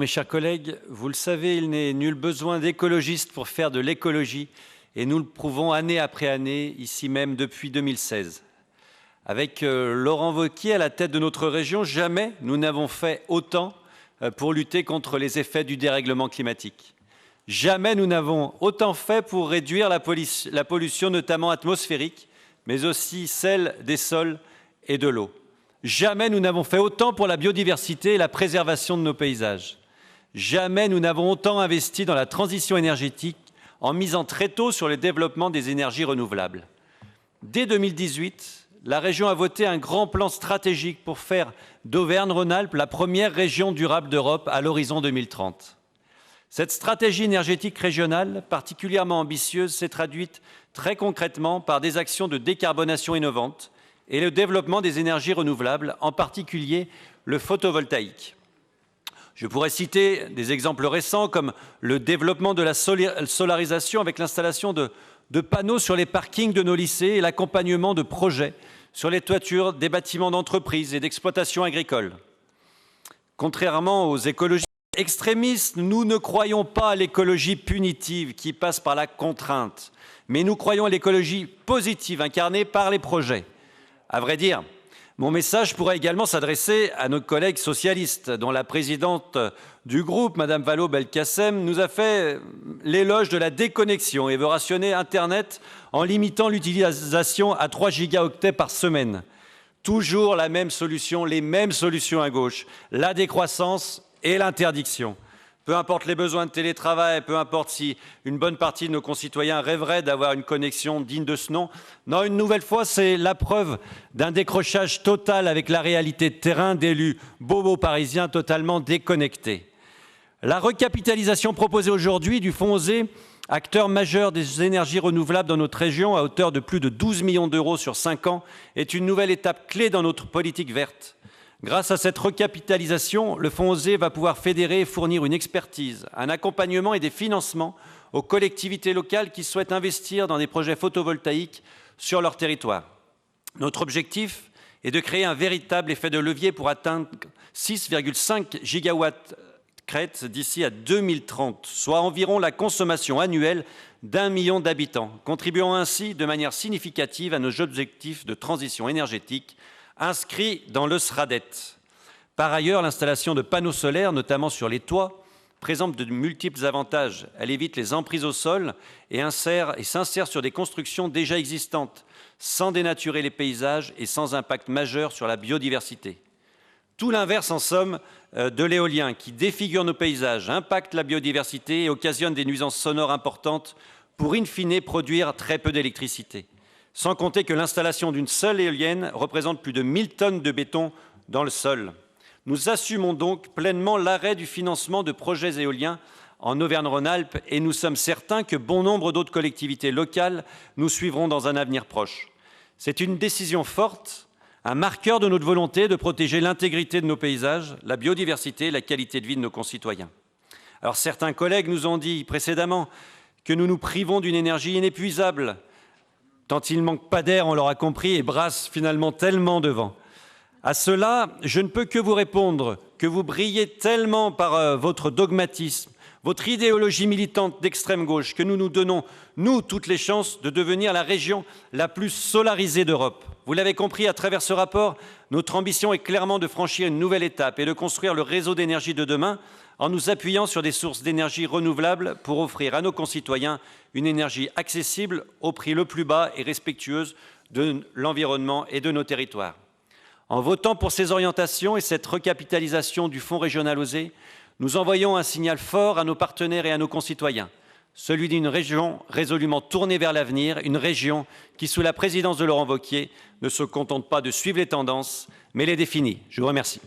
Mes chers collègues, vous le savez, il n'est nul besoin d'écologistes pour faire de l'écologie et nous le prouvons année après année, ici même depuis 2016. Avec Laurent Wauquiez à la tête de notre région, jamais nous n'avons fait autant pour lutter contre les effets du dérèglement climatique. Jamais nous n'avons autant fait pour réduire la pollution, notamment atmosphérique, mais aussi celle des sols et de l'eau. Jamais nous n'avons fait autant pour la biodiversité et la préservation de nos paysages. Jamais nous n'avons autant investi dans la transition énergétique en misant très tôt sur le développement des énergies renouvelables. Dès 2018, la région a voté un grand plan stratégique pour faire d'Auvergne-Rhône-Alpes la première région durable d'Europe à l'horizon 2030. Cette stratégie énergétique régionale, particulièrement ambitieuse, s'est traduite très concrètement par des actions de décarbonation innovantes et le développement des énergies renouvelables, en particulier le photovoltaïque. Je pourrais citer des exemples récents comme le développement de la solarisation avec l'installation de panneaux sur les parkings de nos lycées et l'accompagnement de projets sur les toitures des bâtiments d'entreprises et d'exploitation agricole. Contrairement aux écologistes extrémistes, nous ne croyons pas à l'écologie punitive qui passe par la contrainte, mais nous croyons à l'écologie positive incarnée par les projets. À vrai dire, mon message pourrait également s'adresser à nos collègues socialistes, dont la présidente du groupe, Mme Vallaud-Belkacem, nous a fait l'éloge de la déconnexion et veut rationner Internet en limitant l'utilisation à 3 gigaoctets par semaine. Toujours la même solution, les mêmes solutions à gauche, la décroissance et l'interdiction. Peu importe les besoins de télétravail, peu importe si une bonne partie de nos concitoyens rêveraient d'avoir une connexion digne de ce nom. Non, une nouvelle fois, c'est la preuve d'un décrochage total avec la réalité de terrain d'élus bobos parisiens totalement déconnectés. La recapitalisation proposée aujourd'hui du Fonds OSER, acteur majeur des énergies renouvelables dans notre région à hauteur de plus de 12 millions d'euros sur 5 ans, est une nouvelle étape clé dans notre politique verte. Grâce à cette recapitalisation, le Fonds OSER va pouvoir fédérer et fournir une expertise, un accompagnement et des financements aux collectivités locales qui souhaitent investir dans des projets photovoltaïques sur leur territoire. Notre objectif est de créer un véritable effet de levier pour atteindre 6,5 gigawatts crête d'ici à 2030, soit environ la consommation annuelle d'1 million d'habitants, contribuant ainsi de manière significative à nos objectifs de transition énergétique inscrits dans le SRADET. Par ailleurs, l'installation de panneaux solaires, notamment sur les toits, présente de multiples avantages. Elle évite les emprises au sol et s'insère sur des constructions déjà existantes, sans dénaturer les paysages et sans impact majeur sur la biodiversité. Tout l'inverse, en somme, de l'éolien qui défigure nos paysages, impacte la biodiversité et occasionne des nuisances sonores importantes pour, in fine, produire très peu d'électricité. Sans compter que l'installation d'une seule éolienne représente plus de 1000 tonnes de béton dans le sol. Nous assumons donc pleinement l'arrêt du financement de projets éoliens en Auvergne-Rhône-Alpes et nous sommes certains que bon nombre d'autres collectivités locales nous suivront dans un avenir proche. C'est une décision forte, un marqueur de notre volonté de protéger l'intégrité de nos paysages, la biodiversité et la qualité de vie de nos concitoyens. Alors certains collègues nous ont dit précédemment que nous nous privons d'une énergie inépuisable, tant il ne manque pas d'air, on l'aura compris, et brasse finalement tellement de vent. À cela, je ne peux que vous répondre que vous brillez tellement par votre dogmatisme, votre idéologie militante d'extrême gauche, que nous nous donnons, nous, toutes les chances de devenir la région la plus solarisée d'Europe. Vous l'avez compris à travers ce rapport, notre ambition est clairement de franchir une nouvelle étape et de construire le réseau d'énergie de demain en nous appuyant sur des sources d'énergie renouvelables pour offrir à nos concitoyens une énergie accessible au prix le plus bas et respectueuse de l'environnement et de nos territoires. En votant pour ces orientations et cette recapitalisation du Fonds régional OSER, nous envoyons un signal fort à nos partenaires et à nos concitoyens, celui d'une région résolument tournée vers l'avenir, une région qui, sous la présidence de Laurent Wauquiez, ne se contente pas de suivre les tendances, mais les définit. Je vous remercie.